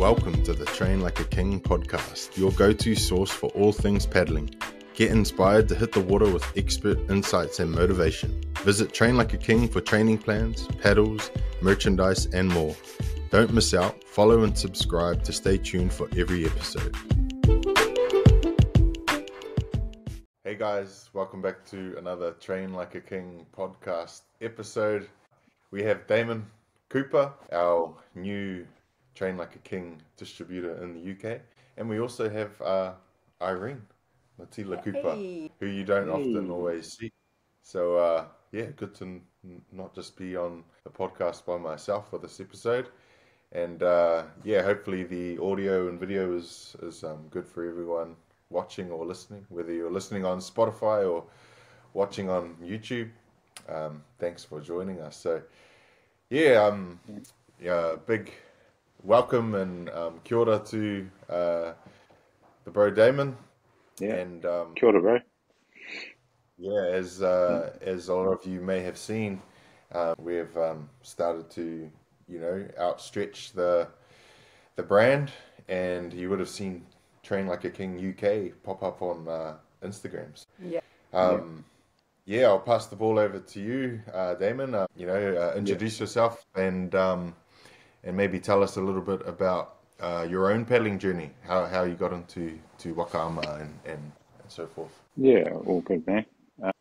Welcome to the Train Like a King podcast, your go-to source for all things paddling. Get inspired to hit the water with expert insights and motivation. Visit Train Like a King for training plans, paddles, merchandise, and more. Don't miss out. Follow and subscribe to stay tuned for every episode. Hey guys, welcome back to another Train Like a King podcast episode. We have Damon Cooper, our new Train Like a King distributor in the UK, and we also have Irene Cooper, who you don't often always see. So good to not just be on the podcast by myself for this episode. And hopefully the audio and video is good for everyone watching or listening, whether you're listening on Spotify or watching on YouTube. Thanks for joining us. So big welcome and kia ora to the bro Damon. Yeah, and kia ora, bro. Yeah, as a lot of you may have seen, we've started to outstretch the brand, and you would have seen Train Like a King UK pop up on Instagrams. I'll pass the ball over to you, Damon. Introduce yourself and maybe tell us a little bit about your own paddling journey, how you got into Wakaama and so forth. Yeah, all good, man.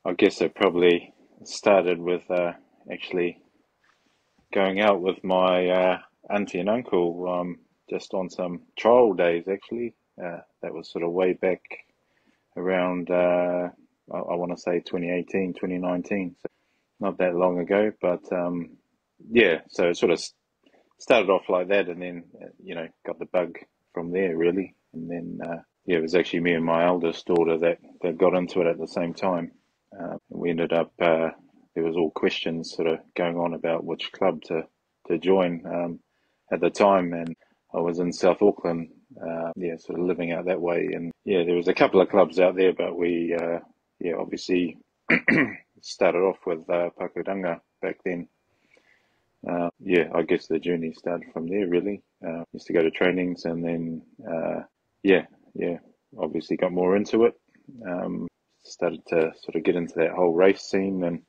I guess it probably started with actually going out with my auntie and uncle just on some trial days, actually. That was sort of way back around, I want to say 2018, 2019. So not that long ago, but so it sort of started off like that, and then, got the bug from there, really. And then, it was actually me and my eldest daughter that got into it at the same time. We ended up, there was all questions sort of going on about which club to join at the time. And I was in South Auckland, sort of living out that way. And there was a couple of clubs out there, but we, obviously started off with Pakudanga back then. I guess the journey started from there, really. Used to go to trainings, and then, obviously got more into it. Started to sort of get into that whole race scene, and,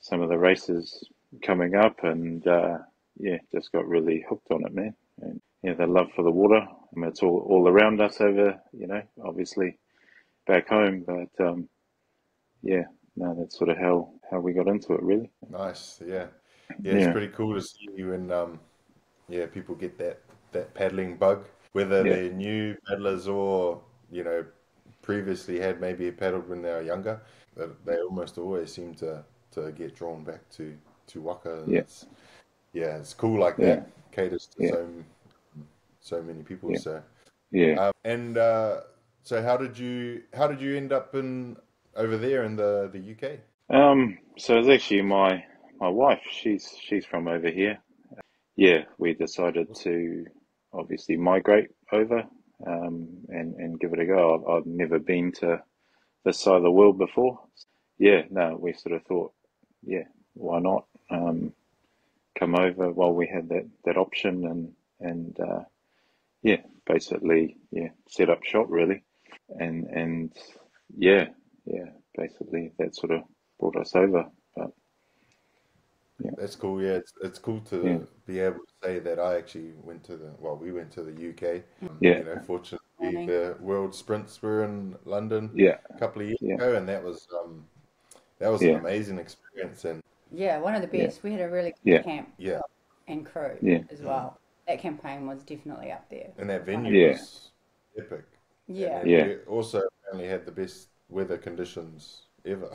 some of the races coming up, and, just got really hooked on it, man. And, the love for the water. I mean, it's all around us over, obviously back home, but, that's sort of how we got into it, really. Nice, yeah. It's pretty cool to see you and people get that paddling bug, whether they're new paddlers or previously had maybe paddled when they were younger. They almost always seem to get drawn back to waka. It's cool like that. Caters to so many people. Yeah. So so how did you end up over there in the UK? So it's actually my wife. She's from over here. We decided to obviously migrate over and give it a go. I've never been to this side of the world before. We sort of thought, why not come over while we had that option, and basically set up shop, really, and basically that sort of brought us over. But that's cool. It's cool to be able to say that I actually we went to the UK. Fortunately, the World Sprints were in London a couple of years ago, and that was an amazing experience. And one of the best. We had a really good camp and crew as well. That campaign was definitely up there. And that venue was epic. We also apparently had the best weather conditions ever.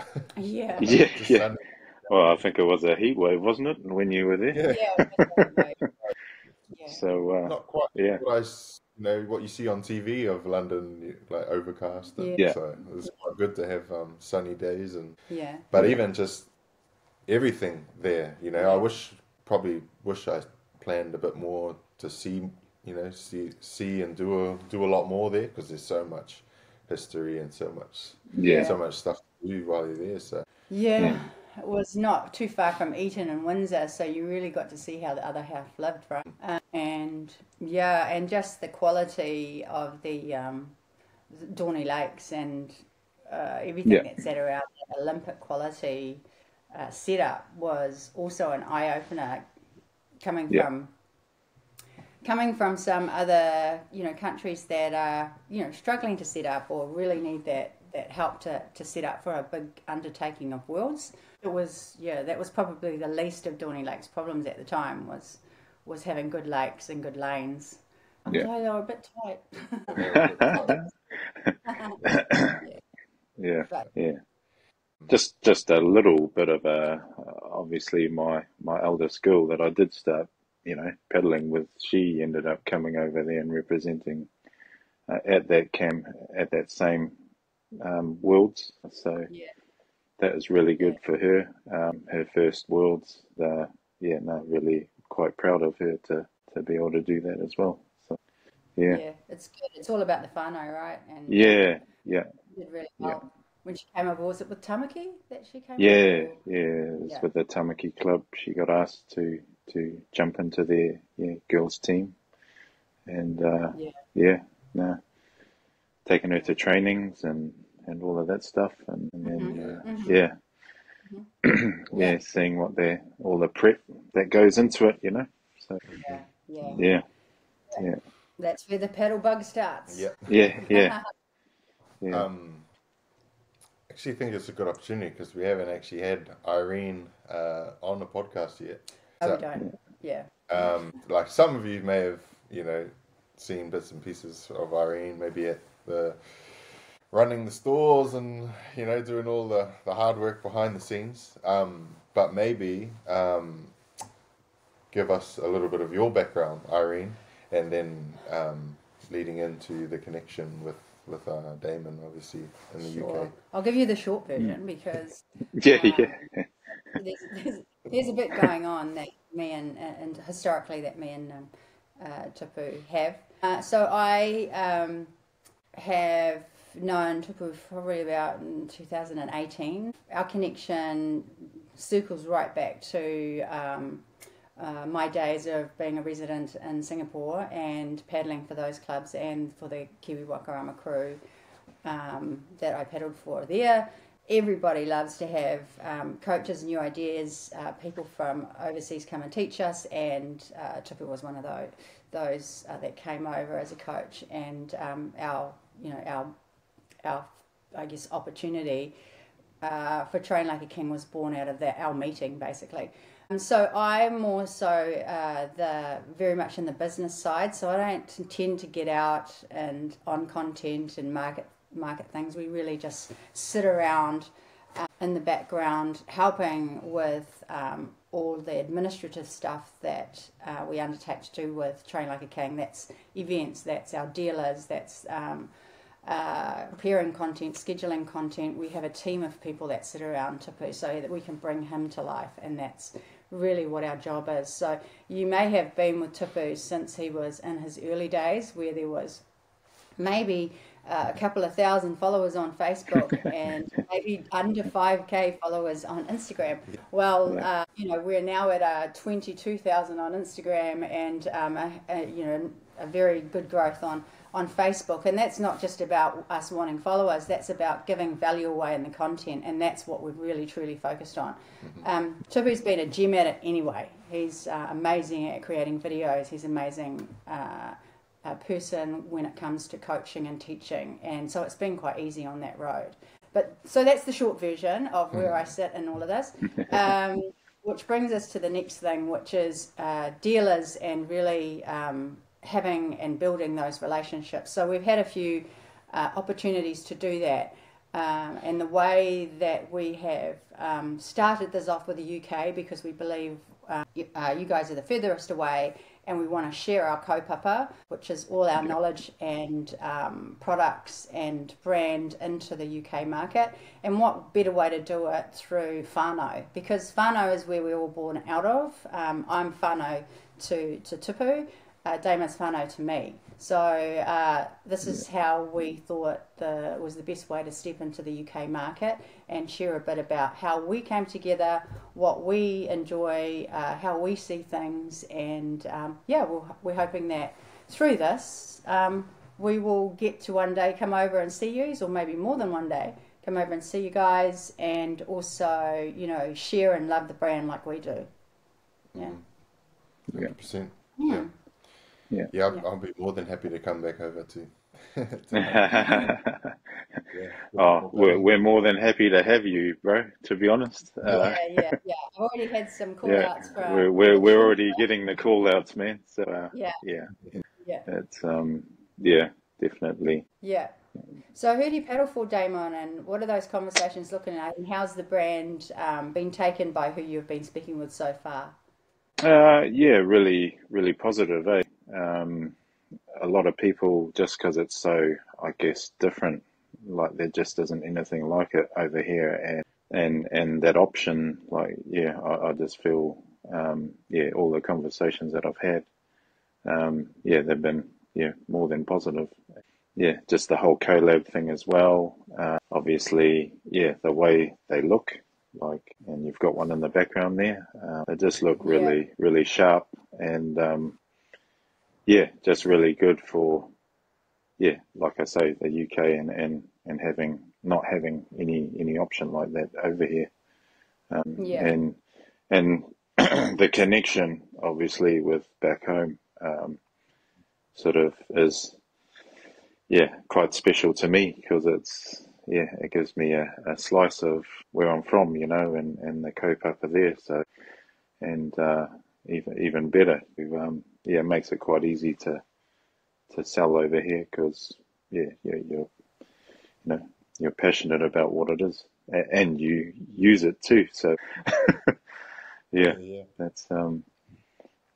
Well, I think it was a heat wave, wasn't it, when you were there? So not quite what you see on TV of London, like overcast. So it was quite good to have sunny days, but even just everything there. I wish I planned a bit more to see and do a lot more there, because there's so much history and so much stuff to do while you're there. So was not too far from Eton and Windsor, so you really got to see how the other half lived, right? And just the quality of the Dorney Lakes and everything that's at around that Olympic quality setup was also an eye-opener coming from some other, countries that are, struggling to set up or really need that help to set up for a big undertaking of Worlds. It was, that was probably the least of Dorney Lake's problems at the time was having good lakes and good lanes. Although they were a bit tight. Just a little bit of obviously my eldest girl that I did start, paddling with, she ended up coming over there and representing at that same Worlds. So that was really good for her. Her first Worlds. Really quite proud of her to be able to do that as well. So it's good. It's all about the whānau, right? And did really well. When she came over, was it with Tamaki that she came over? It was with the Tamaki club. She got asked to jump into their girls team, and taking her to trainings and all of that stuff, and then seeing what all the prep that goes into it, So that's where the paddle bug starts. Actually think it's a good opportunity because we haven't actually had Irene on the podcast yet. We don't. Like some of you may have, seen bits and pieces of Irene, maybe at the running the stores and doing all the hard work behind the scenes. But maybe give us a little bit of your background, Irene, and then leading into the connection with Damon, obviously, in the UK. I'll give you the short version because there's a bit going on that me and historically that me and Tupu have. So I have known Tupu probably about in 2018. Our connection circles right back to my days of being a resident in Singapore and paddling for those clubs and for the Kiwi Wakarama crew that I paddled for there. Everybody loves to have coaches, new ideas, people from overseas come and teach us, and Tupu was one of those that came over as a coach, and our I guess opportunity for Train Like a King was born out of our meeting basically. So I'm more so very much in the business side. So I don't tend to get out and on content and market things. We really just sit around in the background helping with all the administrative stuff that we undertake to do with Train Like a King. That's events, that's our dealers, that's preparing content, scheduling content. We have a team of people that sit around Tupu so that we can bring him to life, and that's really what our job is. So you may have been with Tupu since he was in his early days, where there was maybe a couple of thousand followers on Facebook and maybe under 5k followers on Instagram. Well, we're now at 22,000 on Instagram and a very good growth on Facebook, and that's not just about us wanting followers, that's about giving value away in the content, and that's what we've really truly focused on. Tupu's been a gem at it anyway. He's amazing at creating videos, he's amazing person when it comes to coaching and teaching, and so it's been quite easy on that road. But so that's the short version of where I sit in all of this, which brings us to the next thing, which is dealers and really having and building those relationships. So we've had a few opportunities to do that, and the way that we have started this off with the UK, because we believe you guys are the furthest away, and we want to share our kaupapa, which is all our knowledge and products and brand into the UK market. And what better way to do it through whānau, because whānau is where we're all born out of. I'm whānau to Tupu. Damon's whānau to me. So this is how we thought was the best way to step into the UK market and share a bit about how we came together, what we enjoy, how we see things, and we're hoping that through this we will get to one day come over and see you, or maybe more than one day come over and see you guys, and also, you know, share and love the brand like we do. Yeah. 100%. Yeah. I'll be more than happy to come back over to Oh, we're more than happy to have you, bro, to be honest. Yeah. I've already had some call outs from. We're already getting the call outs, man. So Yeah. It's definitely. Yeah. So who do you paddle for, Damon, and what are those conversations looking like, and how's the brand been taken by who you've been speaking with so far? Really, really positive, eh? A lot of people, just because it's so, I guess, different, like there just isn't anything like it over here, and that option, like, I just feel, all the conversations that I've had, they've been, more than positive. Just the whole collab thing as well. Obviously, the way they look, like, and you've got one in the background there. They just look really, really sharp, and just really good for, like I say, the UK and not having any option like that over here. And the connection, obviously, with back home, sort of is, quite special to me, because it gives me a slice of where I'm from, you know, and the kaupapa there. So, and even better, it makes it quite easy to sell over here, because you're passionate about what it is, and you use it too. So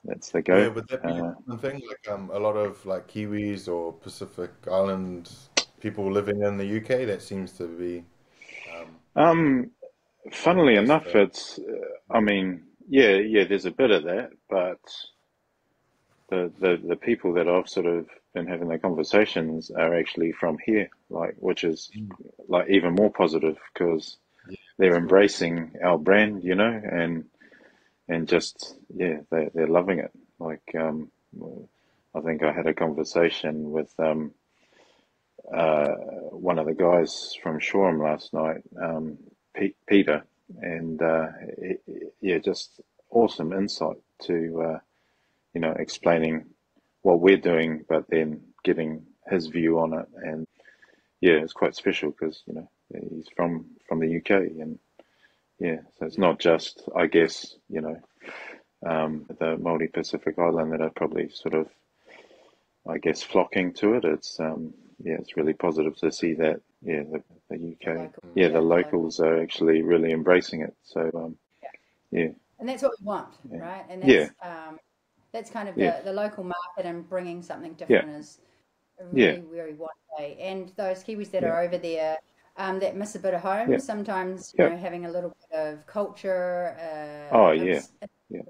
that's the go. Yeah, would that be one thing? Like a lot of like Kiwis or Pacific Island people living in the UK, that seems to be. Funnily enough, it's. I mean, there's a bit of that, but the people that I've sort of been having the conversations are actually from here, like, which is like even more positive, because they're embracing our brand, you know, and just they're loving it. Like, I think I had a conversation with one of the guys from Shoreham last night, Peter, and just awesome insight to explaining what we're doing, but then getting his view on it, and it's quite special, because he's from the UK, and so it's not just, I guess, the Māori Pacific Island that are probably sort of, I guess, flocking to it. It's it's really positive to see that the UK, the locals are actually really embracing it. So and that's what we want, right? And that's that's kind of the local market, and bringing something different is a really, really one way. And those Kiwis that are over there that miss a bit of home, sometimes having a little bit of culture,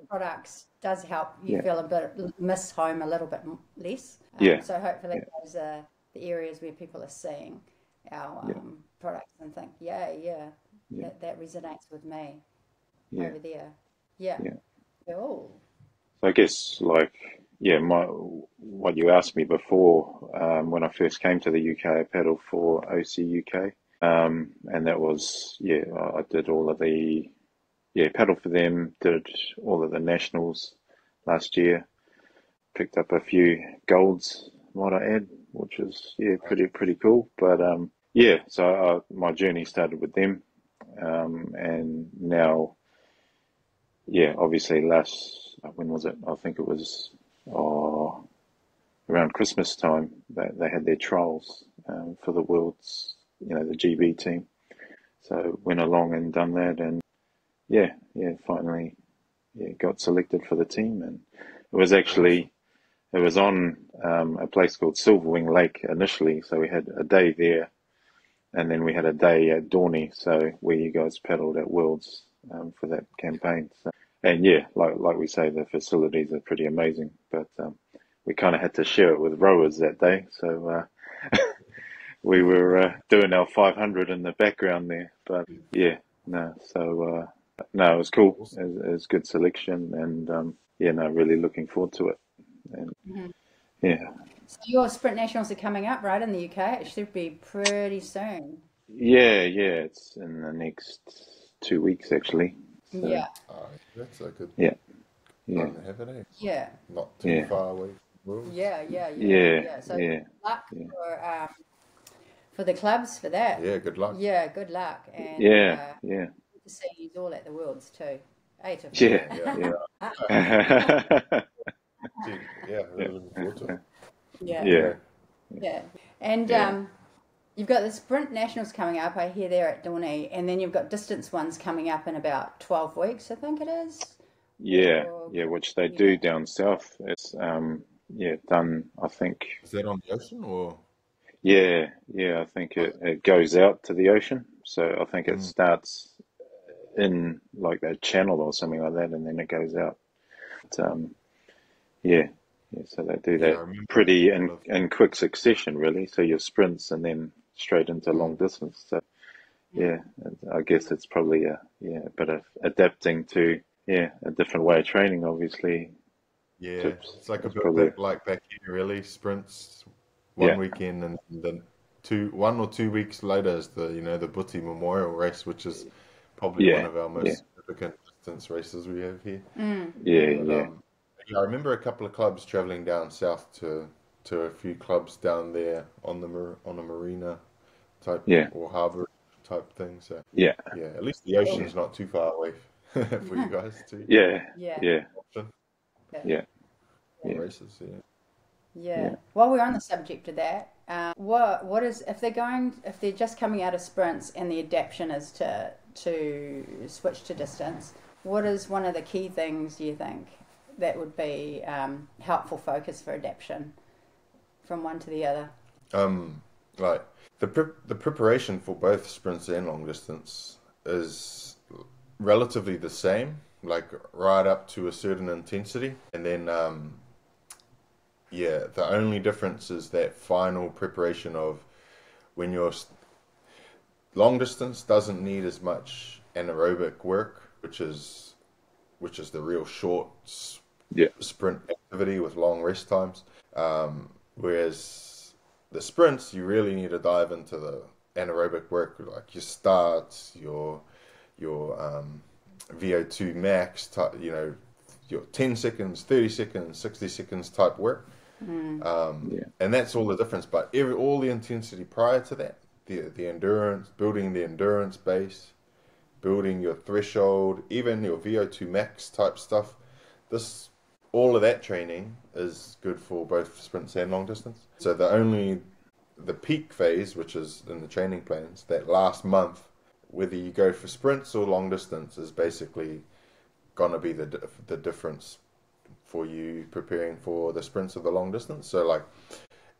products does help you feel a bit miss home a little bit less. So hopefully those are the areas where people are seeing our products and think, that resonates with me over there. Cool. So I guess, like, what you asked me before, when I first came to the UK, I paddled for OC UK, and that was, I did all of the, paddled for them, did all of the nationals last year, picked up a few golds, might I add, which was, pretty cool. But, so my journey started with them, and now, obviously when was it? I think it was around Christmas time that they had their trials for the world's, the GB team. So went along and done that, and finally got selected for the team. And it was actually, it was on a place called Silverwing Lake initially. So we had a day there, and then we had a day at Dorney, so where you guys paddled at Worlds for that campaign. So, and like we say, the facilities are pretty amazing. But we kind of had to share it with rowers that day. So we were doing our 500 in the background there. But yeah, no, so no, it was cool. It was good selection, and yeah, no, really looking forward to it. And yeah, So your sprint nationals are coming up, right, in the UK? It should be pretty soon. yeah, it's in the next 2 weeks actually. So Yeah, That's a good yeah, yeah, time to have it, eh? yeah, Not too yeah, far away from Worlds. yeah, So yeah, good luck yeah, for the clubs for that. Yeah, good luck. Yeah, good luck, and yeah, yeah, good to see you all at the Worlds too. yeah, Yeah, yeah. Gee, yeah, really looking forward to it. Yeah, Yeah, yeah, and yeah, you've got the sprint nationals coming up. I hear there at Dorney, and then you've got distance ones coming up in about 12 weeks, I think it is. yeah, Or, yeah, which they do yeah. down south. It's yeah, done, I think. Is that on the ocean or? Yeah, yeah, I think it goes out to the ocean. So I think it Mm. starts in like a channel or something like that, and then it goes out. But, yeah, yeah, so they do Yeah, I that remember a pretty couple of. in quick succession, really. So your sprints and then straight into long Mm. distance. So yeah, I guess it's probably a bit of adapting to a different way of training, obviously. Yeah, Tips. it's like a That's bit probably like back here, really. Sprints one yeah, weekend and then 1 or 2 weeks later is the Butti Memorial Race, which is probably one yeah, of our yeah, most significant distance races we have here. But yeah, yeah, I remember a couple of clubs traveling down south to a few clubs down there on a marina type yeah, or harbour type thing. So yeah, yeah, at least the ocean's not too far away for you guys to yeah, Yeah, yeah, option yeah, yeah, for yeah, races. Yeah. yeah. yeah. While we're on the subject of that, what is if they're just coming out of sprints and the adaptation is to switch to distance? What is one of the key things you think that would be helpful focus for adaptation from one to the other? Right. The preparation for both sprints and long distance is relatively the same, like right up to a certain intensity, and then yeah, the only difference is that final preparation of when long distance doesn't need as much anaerobic work, which is the real short Yeah, sprint activity with long rest times. Whereas the sprints, you really need to dive into the anaerobic work, like your starts, your VO2 max, your 10 seconds, 30 seconds, 60 seconds type work. yeah, And that's all the difference. But all the intensity prior to that, the endurance, building the endurance base, building your threshold, even your VO2 max type stuff, all of that training is good for both sprints and long distance. So the peak phase, which is in the training plans, that last month, whether you go for sprints or long distance, is basically gonna be the difference for you preparing for the sprints or the long distance. So like,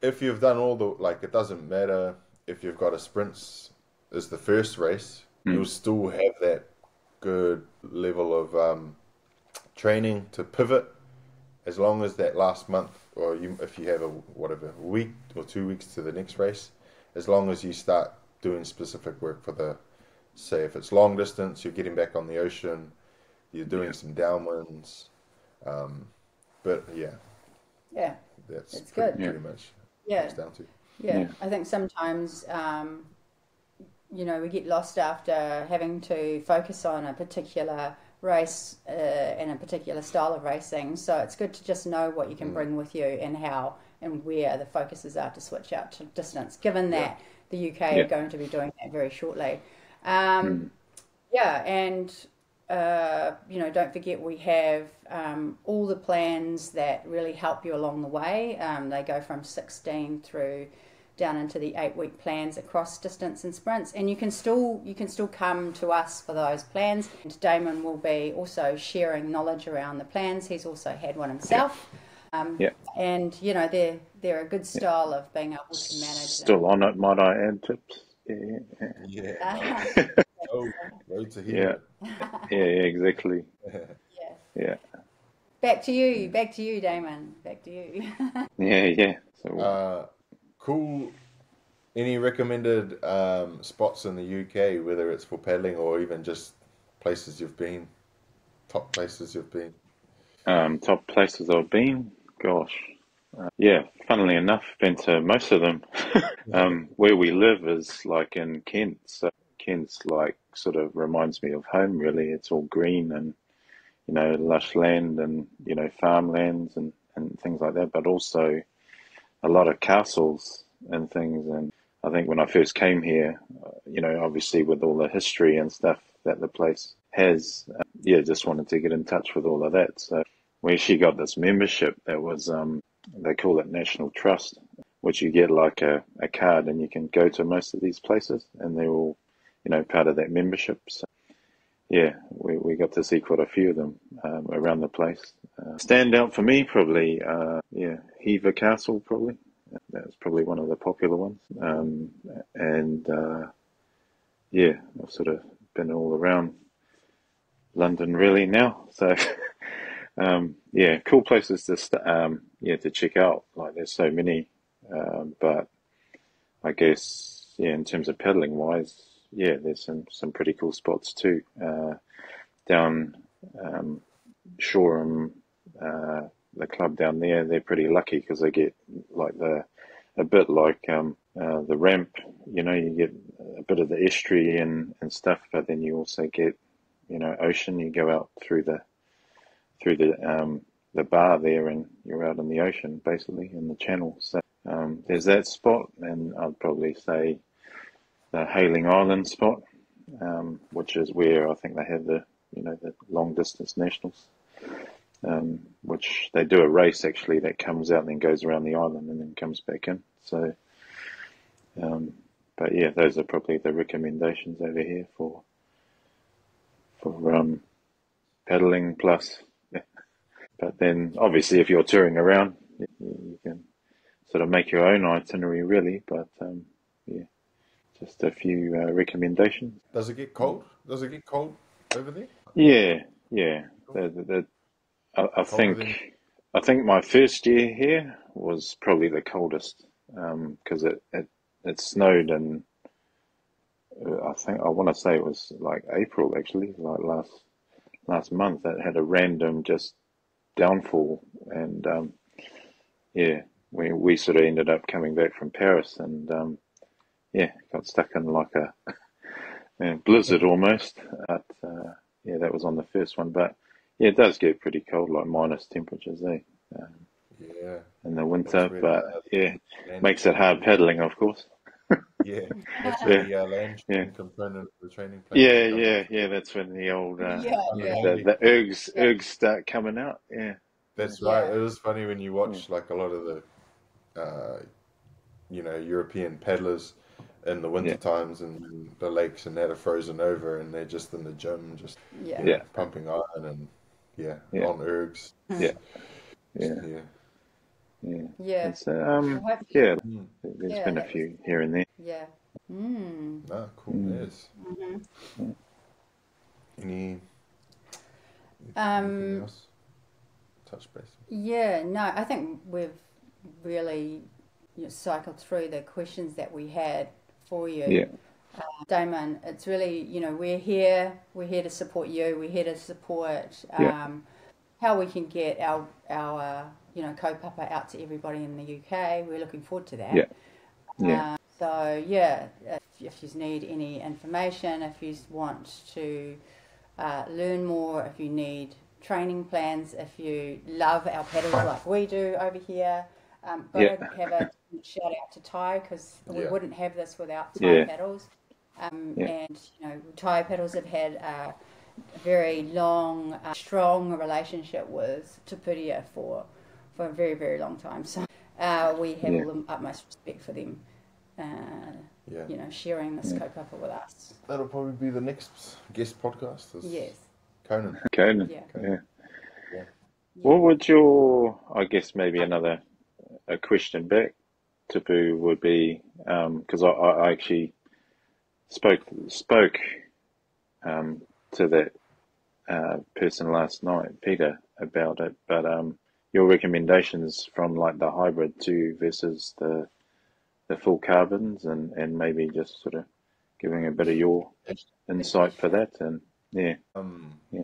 if you've done it doesn't matter if you've got a sprints as the first race, you'll still have that good level of training to pivot as long as that last month, or if you have a week or 2 weeks to the next race, as long as you start doing specific work for say if it's long distance, you're getting back on the ocean, you're doing some downwinds, but yeah, Yeah, that's it's good. pretty much Yeah, comes down to. yeah. I think sometimes we get lost after having to focus on a particular race and a particular style of racing. So it's good to just know what you can bring with you and how and where the focuses are to switch out to distance, given that the UK are going to be doing that very shortly. Yeah, and don't forget we have all the plans that really help you along the way. They go from 16 through down into the 8-week plans across distance and sprints, and you can still come to us for those plans. And Damon will be also sharing knowledge around the plans. He's also had one himself. yeah. And they're a good style of being able to manage Still them. on it, might I add tips? Yeah, Yeah, road to yeah, hear yeah, exactly. Yeah. Yeah, Back to you, Damon. Back to you. Yeah. So Cool. Any recommended spots in the UK, whether it's for paddling or even just places you've been, top places you've been? top places I've been, gosh, yeah. Funnily enough, been to most of them. Where we live is like in Kent, so Kent's like sort of reminds me of home. Really, it's all green and lush land and farmlands and things like that, but also a lot of castles and things. And I think when I first came here, obviously with all the history and stuff that the place has, just wanted to get in touch with all of that. So we actually got this membership that was, they call it National Trust, which you get like a card and you can go to most of these places and they're all, part of that membership. So yeah, we got to see quite a few of them around the place. Stand out for me, probably, Hever Castle, probably. That's probably one of the popular ones. I've sort of been all around London really now. So, cool places to check out. Like there's so many, but I guess, in terms of paddling wise, there's some pretty cool spots too. Down Shoreham, the club down there, they're pretty lucky because they get like a bit like the ramp. You get a bit of the estuary and stuff, but then you also get ocean. You go out through the bar there, and you're out in the ocean basically in the channel. So there's that spot, and I'd probably say the Hailing Island spot, which is where I think they have the long distance nationals, which they do a race actually that comes out and then goes around the island and then comes back in. So, but yeah, those are probably the recommendations over here for paddling plus. Yeah. But then obviously if you're touring around, you can sort of make your own itinerary really. But just a few recommendations. Does it get cold? Does it get cold over there? Yeah. I Colder think my first year here was probably the coldest because it snowed in I want to say it was like April actually, like last month. That had a random just downfall, and we sort of ended up coming back from Paris and got stuck in like a blizzard almost. But that was on the first one. But yeah, it does get pretty cold, like minus temperatures, eh? In the winter, but makes it hard paddling, of course. Yeah, that's where the land component of the training plan. Yeah. That's when the old the ergs start coming out. Yeah, that's right. It was funny when you watch like a lot of the European paddlers in the winter times, and the lakes and that are frozen over, and they're just in the gym, just pumping iron and on ergs. It's, there's been a few here and there. Yeah. No, cool. Yes. Anything else? Touch base. Yeah. No, I think we've really cycled through the questions that we had for you. Yeah. Damon, it's really, we're here to support you. We're here to support how we can get our kaupapa out to everybody in the UK. We're looking forward to that. If you need any information, if you want to learn more, if you need training plans, if you love our paddles like we do over here, gotta have a shout out to Thai, because we wouldn't have this without Thai paddles. And Thai paddles have had a very long, strong relationship with Tupuria for a very, very long time. So we have all the utmost respect for them, sharing this kaupapa with us. That'll probably be the next guest podcast. Yes. Conan. Yeah. What would your, I guess maybe a question back, Tupu, would be, because I actually spoke to that person last night, Peter, about it. But your recommendations from like the hybrid 2 versus the full carbons, and maybe just sort of giving a bit of your insight for that. And yeah,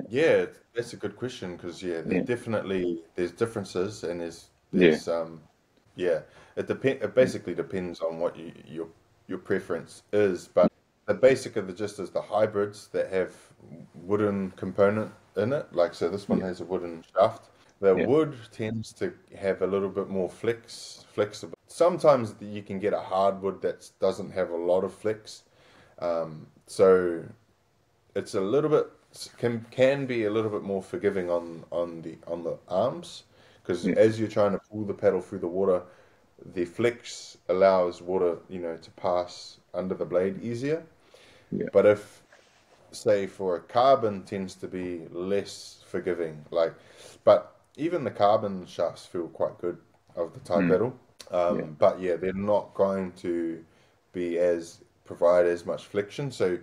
Yeah, that's a good question because yeah, there's differences and yeah, yeah, it basically depends on what your preference is, but the basic of the gist is the hybrids that have wooden component in it. Like, so this one yeah, has a wooden shaft. The yeah, wood tends to have a little bit more flexible. Sometimes you can get a hardwood that doesn't have a lot of flex. So it's a little bit can be a little bit more forgiving on the arms because yeah, as you're trying to pull the paddle through the water, the flex allows water, to pass under the blade easier. yeah, But if, say, for a carbon tends to be less forgiving, but even the carbon shafts feel quite good of the tie mm, pedal. yeah, But yeah, they're not going to provide as much flexion. So,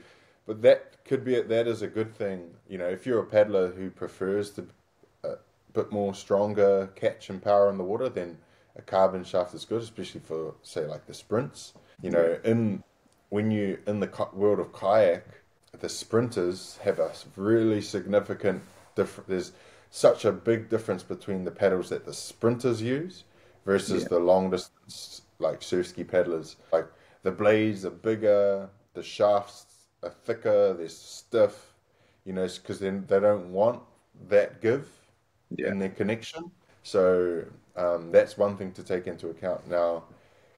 but that is a good thing. If you're a paddler who prefers to a bit more stronger catch and power in the water, then a carbon shaft is good, especially for, say, like the sprints. yeah, When you in the world of kayak, the sprinters have a really significant difference. There's such a big difference between the paddles that the sprinters use versus yeah, the long distance like surf ski paddlers. Like the blades are bigger, the shafts are thicker, they're stiff, because then they don't want that give yeah, in their connection. So that's one thing to take into account. Now,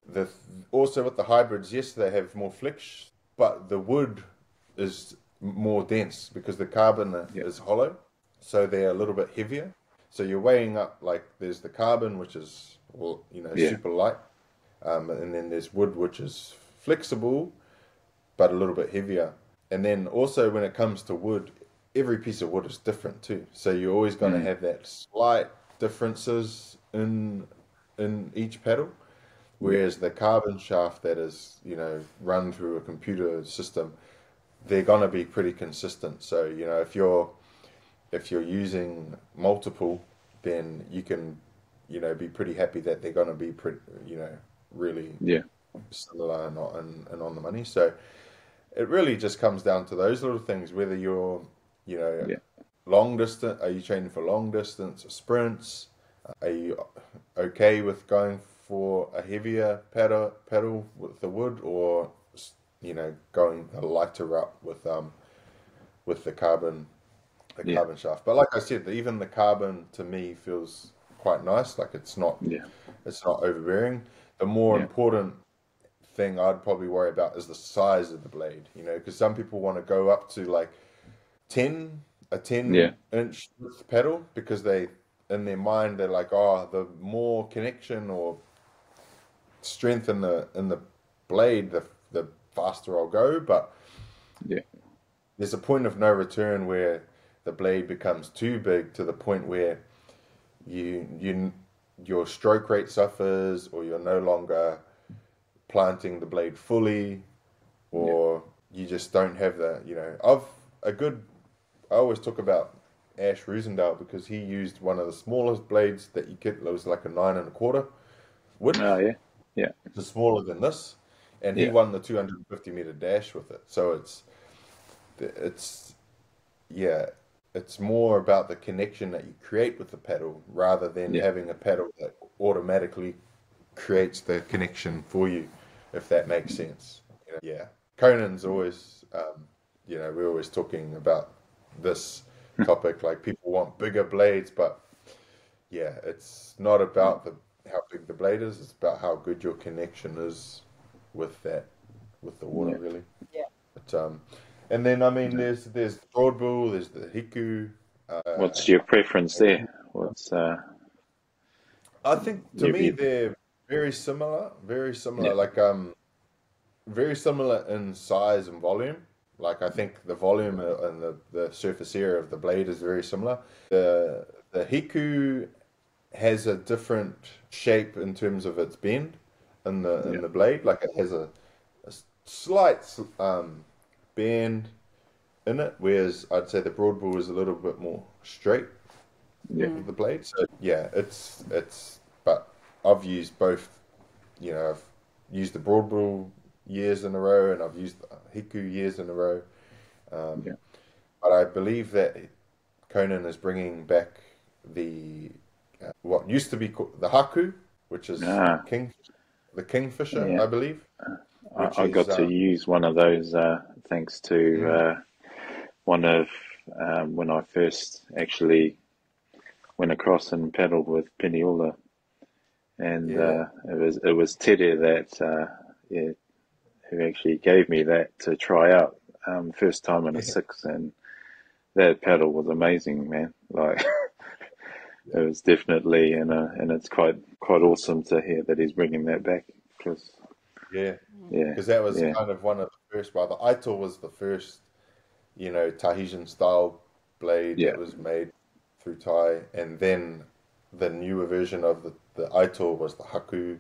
the also with the hybrids, yes, they have more flex, but the wood is more dense because the carbon yeah, is hollow, so they're a little bit heavier. So you're weighing up like there's the carbon, which is yeah, super light, and then there's wood, which is flexible but a little bit heavier. And then also when it comes to wood, every piece of wood is different too. So you're always going to mm, have that slight differences in each paddle. yeah, Whereas the carbon shaft that is, run through a computer system, they're going to be pretty consistent. So, if you're using multiple, then you can, be pretty happy that they're going to be pretty, really yeah, similar and on the money. So it really just comes down to those little things, whether you're, you know, yeah, long distance, are you training for long distance or sprints? Are you okay with going for a heavier paddle with the wood, or going a lighter route with the yeah, carbon shaft? But like I said, even the carbon to me feels quite nice. Like yeah, it's not overbearing. The more yeah, important thing I'd probably worry about is the size of the blade. Because some people want to go up to like 10 a yeah, 10-inch width pedal because they in their mind they're like, oh, the more connection or strength in the blade, the faster I'll go. But yeah, there's a point of no return where the blade becomes too big to the point where you your stroke rate suffers, or you're no longer planting the blade fully, yeah, or you just don't have I've a good I always talk about Ash Roosendahl because he used one of the smallest blades that you get. It was like a 9 1/4 width. oh yeah, yeah, It's smaller than this, and he yeah, won the 250-meter dash with it. So it's yeah, it's more about the connection that you create with the pedal rather than yeah, having a pedal that automatically creates the connection for you, if that makes sense. Yeah, Conan's always, we're always talking about this topic. Like people want bigger blades, but yeah, it's not about how big the blade is. It's about how good your connection is with with the water, yeah, really. Yeah. But and then I mean, yeah. there's Broadb, there's the Hiku. What's your preference there? What's I think to your me view? they're very similar, very similar. Yeah, Like very similar in size and volume. Like I think the volume and the surface area of the blade is very similar. The Hiku has a different shape in terms of its bend in yeah, the blade. Like it has a slight bend in it, whereas I'd say the Broadb is a little bit more straight with the blade. So yeah, it's but I've used both. You know, I've used the Broadb years in a row, and I've used the Hiku years in a row. But I believe that Conan is bringing back the what used to be called the Haku, which is the kingfisher, I believe. I got to use one of those thanks to one of when I first actually went across and paddled with Peniola, and it was Teddy that who actually gave me that to try out first time in a six, and that paddle was amazing, man. Like it was definitely, and it's quite awesome to hear that he's bringing that back because because that was kind of one of the first. Well, the Aotearoa was the first, you know, Tahitian style blade that was made through Tai, and then the newer version of the Aotearoa was the Haku.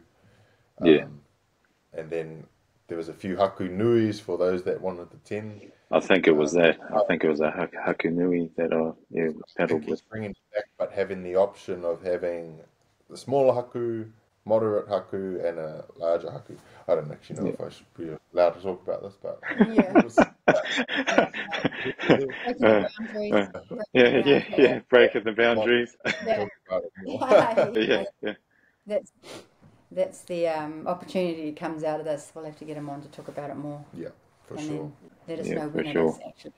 And then there was a few Haku Nuis for those that wanted the 10. I think it was that. I think it was a Haku Nui that I paddled with. Bringing it back, but having the option of having the smaller Haku, moderate Haku, and a larger Haku. I don't actually know if I should be allowed to talk about this, but breaking the boundaries. That's the opportunity that comes out of this. We'll have to get him on to talk about it more. Yeah, for sure. Let us know when it is actually.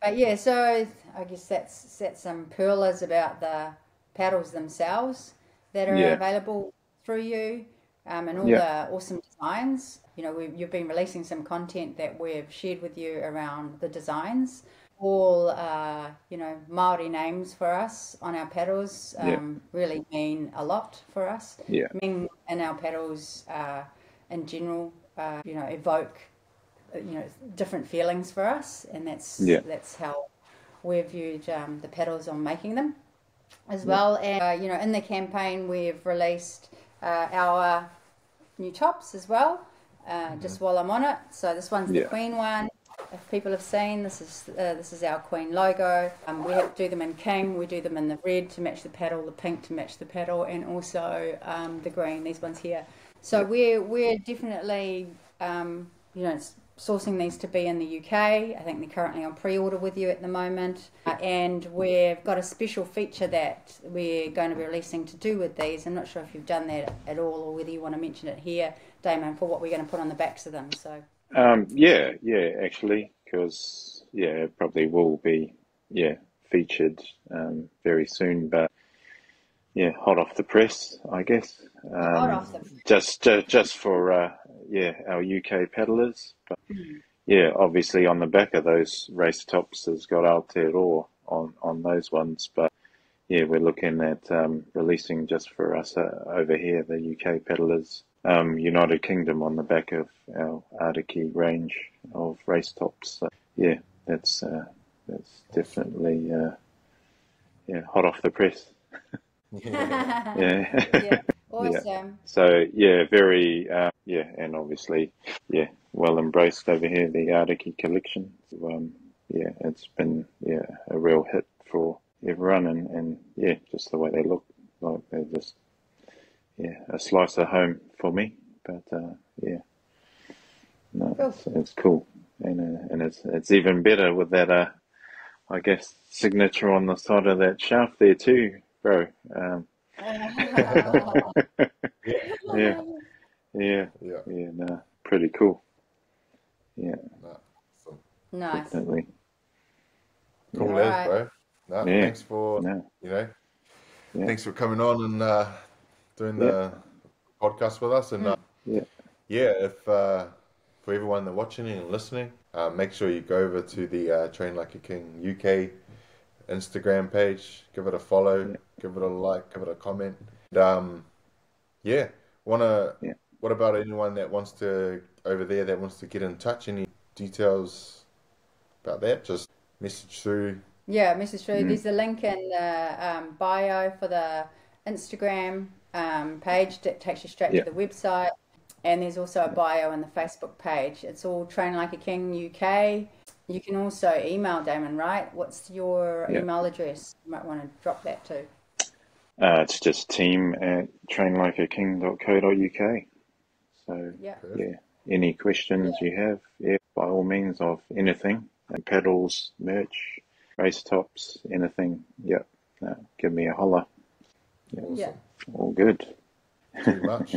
But so I guess that's some pearlers about the paddles themselves that are available through you, and all the awesome designs. You know, you've been releasing some content that we've shared with you around the designs. All Maori names for us on our paddles really mean a lot for us. Meaning in our paddles in general, evoke different feelings for us, and that's how we've viewed the paddles on making them as well. And in the campaign we've released our new tops as well. Just while I'm on it, so this one's the Queen one. If people have seen, this is our Queen logo. We do them in King. We do them in the red to match the paddle, the pink to match the paddle, and also the green. These ones here. So we're definitely sourcing these to be in the UK. I think they're currently on pre-order with you at the moment, and we've got a special feature that we're going to be releasing to do with these. I'm not sure if you've done that at all, or whether you want to mention it here, Damon, for what we're going to put on the backs of them. So. Actually, because it probably will be featured very soon, but hot off the press, I guess. Hot off the press. Just for our UK paddlers, but obviously on the back of those race tops has got Aotearoa on those ones, but we're looking at releasing just for us over here, the UK paddlers. United Kingdom on the back of our Arctic range of race tops. So, that's definitely hot off the press. Awesome. So very and obviously well embraced over here, the Arctic collection. It's been a real hit for everyone, and just the way they look, like they're just a slice of home for me, but it's cool, and it's even better with that I guess signature on the side of that shaft there too, bro. Pretty cool. Nice. Definitely. Cool as, bro. Thanks for thanks for coming on and doing the podcast with us, and if for everyone that's watching and listening, make sure you go over to the Train Like a King UK Instagram page, give it a follow, give it a like, give it a comment. What about anyone that wants to over there that wants to get in touch? Any details about that? Just message through. Message through. There's a link in the bio for the Instagram page that takes you straight to the website, and there's also a bio on the Facebook page. It's all Train Like a King UK, You can also email Damon, right? What's your Yeah. email address? You might want to drop that too. It's just team@trainlikeaking.co.uk. So Yeah. yeah, any questions you have, by all means, of anything, pedals, merch, race tops, anything, give me a holler. Awesome. Yeah. All good. Too much.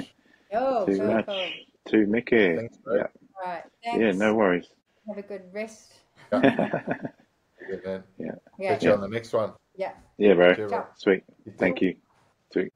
Oh, Too cool, much. cool. Too Mickey. Thanks, bro. All right. Yeah, Thanks. no worries. Have a good rest. Good man. Yeah. Yeah. Catch you on the next one. Yeah. Yeah, bro. Cheers, Ciao. Sweet. bro. Thank you. Sweet.